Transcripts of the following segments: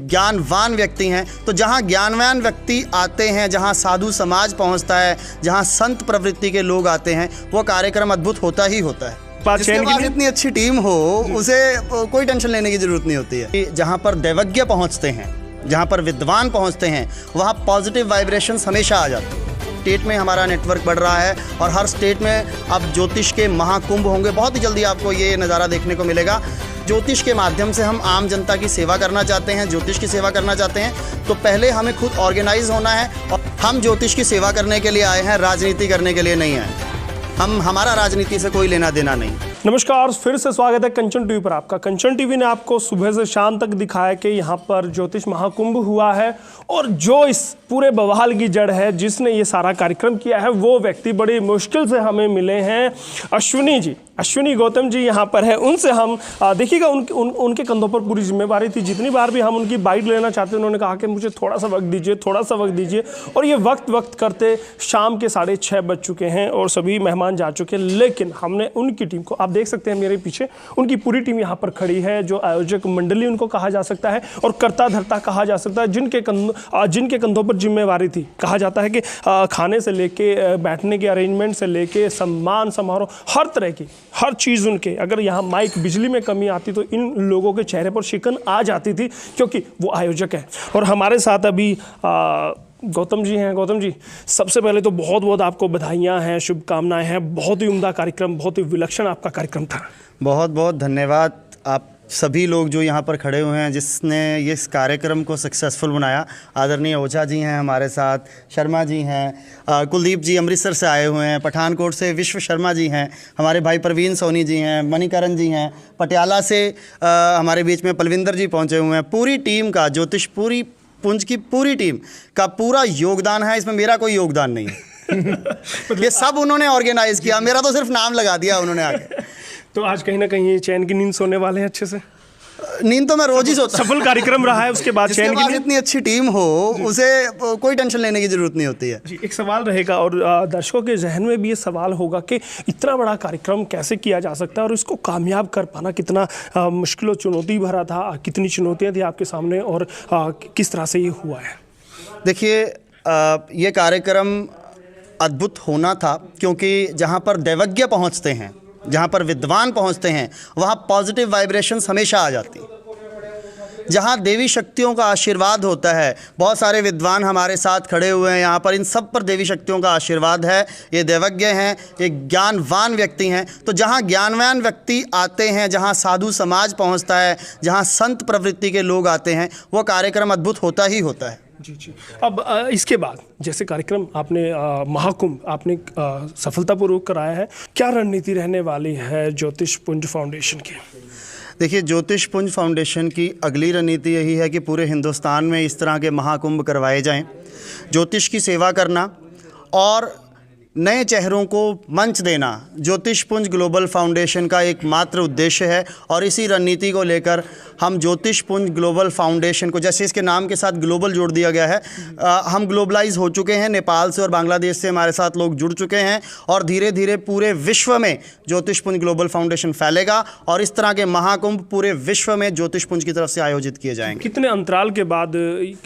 ज्ञानवान व्यक्ति हैं। तो जहाँ ज्ञानवान व्यक्ति आते हैं, जहाँ साधु समाज पहुँचता है, जहाँ संत प्रवृत्ति के लोग आते हैं, वो कार्यक्रम अद्भुत होता ही होता है। जिसके पास इतनी अच्छी टीम हो उसे कोई टेंशन लेने की जरूरत नहीं होती है। जहाँ पर दैवज्ञ पहुँचते हैं, जहाँ पर विद्वान पहुँचते हैं, वहाँ पॉजिटिव वाइब्रेशंस हमेशा आ जाती हैं। स्टेट में हमारा नेटवर्क बढ़ रहा है और हर स्टेट में अब ज्योतिष के महाकुंभ होंगे। बहुत ही जल्दी आपको ये नज़ारा देखने को मिलेगा। ज्योतिष के माध्यम से हम आम जनता की सेवा करना चाहते हैं, ज्योतिष की सेवा करना चाहते हैं, तो पहले हमें खुद ऑर्गेनाइज होना है। और हम ज्योतिष की सेवा करने के लिए आए हैं, राजनीति करने के लिए नहीं आए। हमारा राजनीति से कोई लेना देना नहीं। नमस्कार, फिर से स्वागत है कंचन टीवी पर आपका। कंचन टीवी ने आपको सुबह से शाम तक दिखाया कि यहाँ पर ज्योतिष महाकुंभ हुआ है और जो इस पूरे बवाल की जड़ है, जिसने ये सारा कार्यक्रम किया है, वो व्यक्ति बड़ी मुश्किल से हमें मिले हैं। अश्विनी जी, अश्विनी गौतम जी यहाँ पर है। उनसे हम देखिएगा, उनके कंधों पर पूरी जिम्मेवारी थी। जितनी बार भी हम उनकी बाइट लेना चाहते, उन्होंने कहा कि मुझे थोड़ा सा वक्त दीजिए, थोड़ा सा वक्त दीजिए। और ये वक्त करते शाम के 6:30 बज चुके हैं और सभी मेहमान जा चुके हैं। लेकिन हमने उनकी टीम को, आप देख सकते हैं मेरे पीछे, उनकी पूरी टीम यहाँ पर खड़ी है, जो आयोजक मंडली उनको कहा जा सकता है और कर्ता धर्ता कहा जा सकता है, जिनके कंधों पर जिम्मेवारी थी। कहा जाता है कि खाने से लेके बैठने के अरेंजमेंट से लेके सम्मान समारोह, हर तरह की हर चीज़ उनके। अगर यहाँ माइक बिजली में कमी आती तो इन लोगों के चेहरे पर शिकन आ जाती थी, क्योंकि वो आयोजक है। और हमारे साथ अभी गौतम जी हैं। गौतम जी, सबसे पहले तो बहुत बहुत आपको बधाइयाँ हैं, शुभकामनाएं हैं। बहुत ही उम्दा कार्यक्रम, बहुत ही विलक्षण आपका कार्यक्रम था। बहुत बहुत धन्यवाद आप सभी लोग जो यहाँ पर खड़े हुए हैं, जिसने ये इस कार्यक्रम को सक्सेसफुल बनाया। आदरणीय ओझा जी हैं हमारे साथ, शर्मा जी हैं, कुलदीप जी अमृतसर से आए हुए हैं, पठानकोट से विश्व शर्मा जी हैं, हमारे भाई प्रवीण सोनी जी हैं, मणिकरण जी हैं, पटियाला से हमारे बीच में पलविंदर जी पहुँचे हुए हैं। पूरी टीम का, ज्योतिष पूरी पुंज की पूरी टीम का पूरा योगदान है। इसमें मेरा कोई योगदान नहीं है। ये सब उन्होंने ऑर्गेनाइज किया, मेरा तो सिर्फ नाम लगा दिया उन्होंने आके। तो आज कहीं ना कहीं चैन की नींद सोने वाले हैं अच्छे से? नींद तो मैं रोज ही सोता। सफल कार्यक्रम रहा है, उसके बाद चैन की नींद। इतनी अच्छी टीम हो उसे कोई टेंशन लेने की जरूरत नहीं होती है जी। एक सवाल रहेगा और दर्शकों के जहन में भी ये सवाल होगा कि इतना बड़ा कार्यक्रम कैसे किया जा सकता है और इसको कामयाब कर पाना कितना मुश्किल और चुनौती भरा था। कितनी चुनौतियाँ थी आपके सामने और किस तरह से ये हुआ है? देखिए, ये कार्यक्रम अद्भुत होना था, क्योंकि जहाँ पर दैवज्ञ पहुँचते हैं, जहाँ पर विद्वान पहुँचते हैं, वहाँ पॉजिटिव वाइब्रेशंस हमेशा आ जाती हैं। जहाँ देवी शक्तियों का आशीर्वाद होता है, बहुत सारे विद्वान हमारे साथ खड़े हुए हैं यहाँ पर, इन सब पर देवी शक्तियों का आशीर्वाद है। ये दैवज्ञ हैं, ये ज्ञानवान व्यक्ति हैं। तो जहाँ ज्ञानवान व्यक्ति आते हैं, जहाँ साधु समाज पहुँचता है, जहाँ संत प्रवृत्ति के लोग आते हैं, वो कार्यक्रम अद्भुत होता ही होता है। जी। अब इसके बाद जैसे कार्यक्रम आपने महाकुंभ आपने सफलतापूर्वक कराया है, क्या रणनीति रहने वाली है ज्योतिष पुंज फाउंडेशन की? देखिए, ज्योतिष पुंज फाउंडेशन की अगली रणनीति यही है कि पूरे हिंदुस्तान में इस तरह के महाकुंभ करवाए जाएं। ज्योतिष की सेवा करना और नए चेहरों को मंच देना ज्योतिष पुंज ग्लोबल फाउंडेशन का एकमात्र उद्देश्य है। और इसी रणनीति को लेकर हम ज्योतिष पुंज ग्लोबल फाउंडेशन को, जैसे इसके नाम के साथ ग्लोबल जोड़ दिया गया है, हम ग्लोबलाइज हो चुके हैं। नेपाल से और बांग्लादेश से हमारे साथ लोग जुड़ चुके हैं और धीरे धीरे पूरे विश्व में ज्योतिष पुंज ग्लोबल फाउंडेशन फैलेगा और इस तरह के महाकुंभ पूरे विश्व में ज्योतिष पुंज की तरफ से आयोजित किए जाएंगे। कितने अंतराल के बाद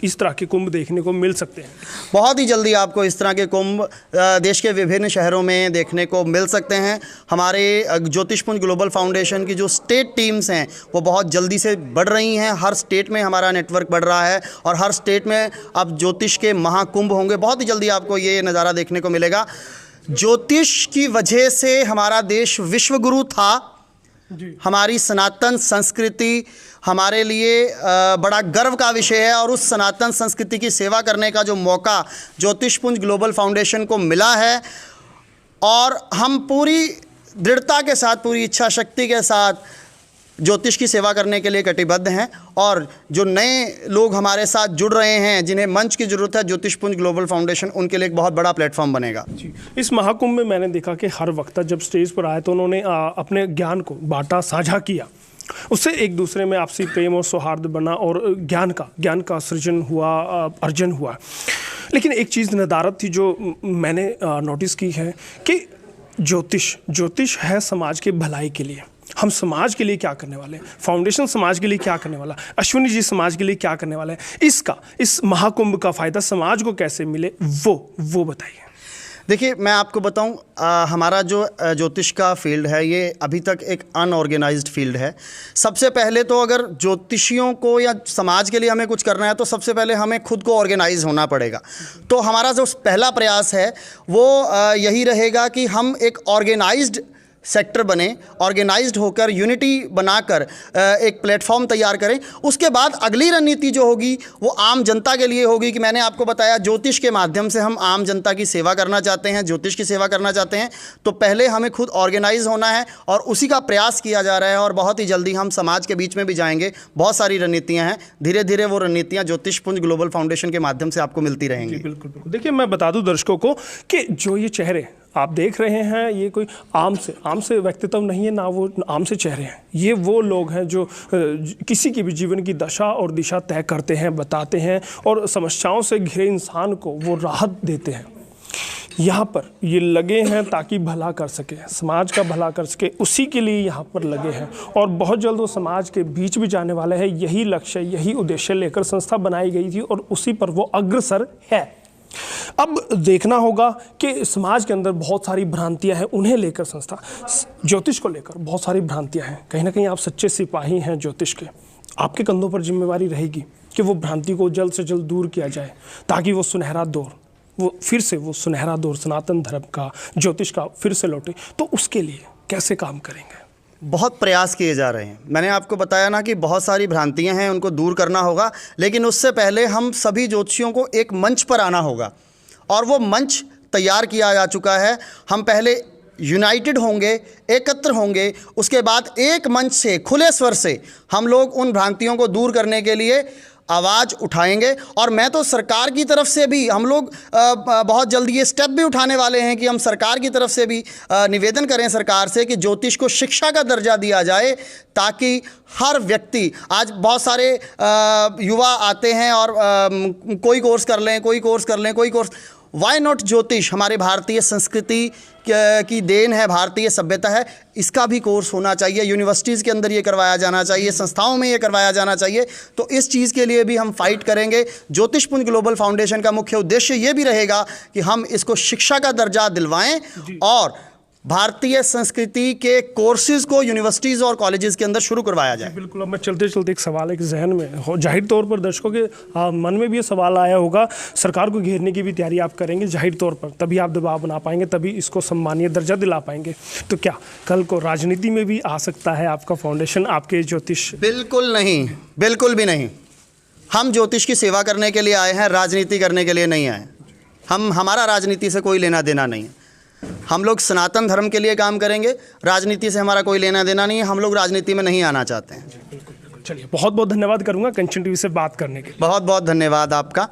इस तरह के कुंभ देखने को मिल सकते हैं? बहुत ही जल्दी आपको इस तरह के कुंभ देश के विभिन्न शहरों में देखने को मिल सकते हैं। हमारे ज्योतिष पुंज ग्लोबल फाउंडेशन की जो स्टेट टीम्स हैं वो बहुत जल्दी से बढ़ रही हैं। हर स्टेट में हमारा नेटवर्क बढ़ रहा है और हर स्टेट में अब ज्योतिष के महाकुंभ होंगे। बहुत ही जल्दी आपको ये नज़ारा देखने को मिलेगा। ज्योतिष की वजह से हमारा देश विश्वगुरु था। हमारी सनातन संस्कृति हमारे लिए बड़ा गर्व का विषय है और उस सनातन संस्कृति की सेवा करने का जो मौका ज्योतिष पुंज ग्लोबल फाउंडेशन को मिला है, और हम पूरी दृढ़ता के साथ, पूरी इच्छा शक्ति के साथ ज्योतिष की सेवा करने के लिए कटिबद्ध हैं। और जो नए लोग हमारे साथ जुड़ रहे हैं, जिन्हें मंच की ज़रूरत है, ज्योतिष पुंज ग्लोबल फाउंडेशन उनके लिए एक बहुत बड़ा प्लेटफॉर्म बनेगा। जी। इस महाकुंभ में मैंने देखा कि हर वक्ता जब स्टेज पर आए तो उन्होंने अपने ज्ञान को बांटा, साझा किया। उससे एक दूसरे में आपसी प्रेम और सौहार्द बना और ज्ञान का सृजन हुआ, अर्जन हुआ। लेकिन एक चीज़ नदारत थी जो मैंने नोटिस की है कि ज्योतिष है समाज की भलाई के लिए। हम समाज के लिए क्या करने वाले हैं, फाउंडेशन समाज के लिए क्या करने वाला, अश्विनी जी समाज के लिए क्या करने वाला है, इस महाकुंभ का फ़ायदा समाज को कैसे मिले, वो बताइए। देखिए, मैं आपको बताऊं, हमारा जो ज्योतिष का फील्ड है ये अभी तक एक अनऑर्गेनाइज्ड फील्ड है। सबसे पहले तो अगर ज्योतिषियों को या समाज के लिए हमें कुछ करना है तो सबसे पहले हमें खुद को ऑर्गेनाइज होना पड़ेगा। तो हमारा जो पहला प्रयास है वो यही रहेगा कि हम एक ऑर्गेनाइज्ड सेक्टर बने, ऑर्गेनाइज्ड होकर यूनिटी बनाकर एक प्लेटफॉर्म तैयार करें। उसके बाद अगली रणनीति जो होगी वो आम जनता के लिए होगी कि मैंने आपको बताया ज्योतिष के माध्यम से हम आम जनता की सेवा करना चाहते हैं, ज्योतिष की सेवा करना चाहते हैं। तो पहले हमें खुद ऑर्गेनाइज होना है और उसी का प्रयास किया जा रहा है और बहुत ही जल्दी हम समाज के बीच में भी जाएंगे। बहुत सारी रणनीतियाँ हैं, धीरे धीरे वो रणनीतियाँ ज्योतिषपुंज ग्लोबल फाउंडेशन के माध्यम से आपको मिलती रहेंगी। बिल्कुल बिल्कुल। देखिए, मैं बता दूं दर्शकों को कि जो ये चेहरे आप देख रहे हैं ये कोई आम से व्यक्तित्व नहीं है, ना वो आम से चेहरे हैं। ये वो लोग हैं जो किसी की भी जीवन की दशा और दिशा तय करते हैं, बताते हैं और समस्याओं से घिरे इंसान को वो राहत देते हैं। यहाँ पर ये लगे हैं ताकि भला कर सके, समाज का भला कर सके, उसी के लिए यहाँ पर लगे हैं और बहुत जल्द वो समाज के बीच भी जाने वाले हैं। यही लक्ष्य, यही उद्देश्य लेकर संस्था बनाई गई थी और उसी पर वो अग्रसर है। अब देखना होगा कि समाज के अंदर बहुत सारी भ्रांतियां हैं, उन्हें लेकर संस्था ज्योतिष को लेकर बहुत सारी भ्रांतियां हैं। कहीं ना कहीं आप सच्चे सिपाही हैं ज्योतिष के, आपके कंधों पर जिम्मेवारी रहेगी कि वो भ्रांति को जल्द से जल्द दूर किया जाए ताकि वो सुनहरा दौर, वो फिर से वो सुनहरा दौर सनातन धर्म का, ज्योतिष का फिर से लौटे। तो उसके लिए कैसे काम करेंगे? बहुत प्रयास किए जा रहे हैं। मैंने आपको बताया ना कि बहुत सारी भ्रांतियां हैं, उनको दूर करना होगा, लेकिन उससे पहले हम सभी ज्योतिषियों को एक मंच पर आना होगा और वो मंच तैयार किया जा चुका है। हम पहले यूनाइटेड होंगे, एकत्र होंगे, उसके बाद एक मंच से खुले स्वर से हम लोग उन भ्रांतियों को दूर करने के लिए आवाज़ उठाएंगे। और मैं तो सरकार की तरफ से भी, हम लोग बहुत जल्दी ये स्टेप भी उठाने वाले हैं कि हम सरकार की तरफ से भी निवेदन करें सरकार से कि ज्योतिष को शिक्षा का दर्जा दिया जाए ताकि हर व्यक्ति, आज बहुत सारे युवा आते हैं और कोई कोर्स कर लें, कोई कोर्स कर लें, कोई कोर्स, वाई नॉट ज्योतिष हमारे भारतीय संस्कृति की देन है, भारतीय सभ्यता है, इसका भी कोर्स होना चाहिए। यूनिवर्सिटीज़ के अंदर ये करवाया जाना चाहिए, संस्थाओं में ये करवाया जाना चाहिए। तो इस चीज़ के लिए भी हम फाइट करेंगे। ज्योतिषपुंज ग्लोबल फाउंडेशन का मुख्य उद्देश्य ये भी रहेगा कि हम इसको शिक्षा का दर्जा दिलवाएं और भारतीय संस्कृति के कोर्सेज को यूनिवर्सिटीज़ और कॉलेजेस के अंदर शुरू करवाया जाए। बिल्कुल। अब मैं चलते चलते एक सवाल एक जहन में हो, जाहिर तौर पर दर्शकों के मन में भी ये सवाल आया होगा, सरकार को घेरने की भी तैयारी आप करेंगे जाहिर तौर पर, तभी आप दबाव बना पाएंगे, तभी इसको सम्मानीय दर्जा दिला पाएंगे। तो क्या कल को राजनीति में भी आ सकता है आपका फाउंडेशन, आपके ज्योतिष? बिल्कुल नहीं, बिल्कुल भी नहीं। हम ज्योतिष की सेवा करने के लिए आए हैं, राजनीति करने के लिए नहीं आए। हमारा राजनीति से कोई लेना देना नहीं है। हम लोग सनातन धर्म के लिए काम करेंगे, राजनीति से हमारा कोई लेना देना नहीं है। हम लोग राजनीति में नहीं आना चाहते हैं। चलिए, बहुत बहुत धन्यवाद करूंगा कंचन टीवी से बात करने के लिए। बहुत बहुत धन्यवाद आपका।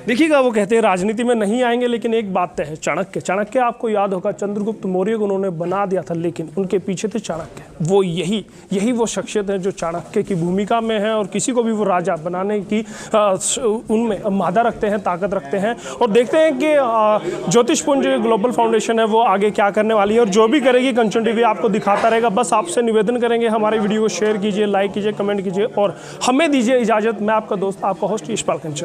देखिएगा, वो कहते हैं राजनीति में नहीं आएंगे, लेकिन एक बात तय है, चाणक्य आपको याद होगा, चंद्रगुप्त मौर्य को उन्होंने बना दिया था, लेकिन उनके पीछे थे चाणक्य। वो यही वो शख्सियत है जो चाणक्य की भूमिका में है और किसी को भी वो राजा बनाने की उनमें मादा रखते हैं, ताकत रखते हैं। और देखते हैं कि ज्योतिषपुंज ग्लोबल फाउंडेशन है वो आगे क्या करने वाली है और जो भी करेगी कंचन टीवी आपको दिखाता रहेगा। बस आपसे निवेदन करेंगे, हमारे वीडियो को शेयर कीजिए, लाइक कीजिए, कमेंट कीजिए और हमें दीजिए इजाज़त। मैं आपका दोस्त, आपका होस्ट यशपाल कंचन।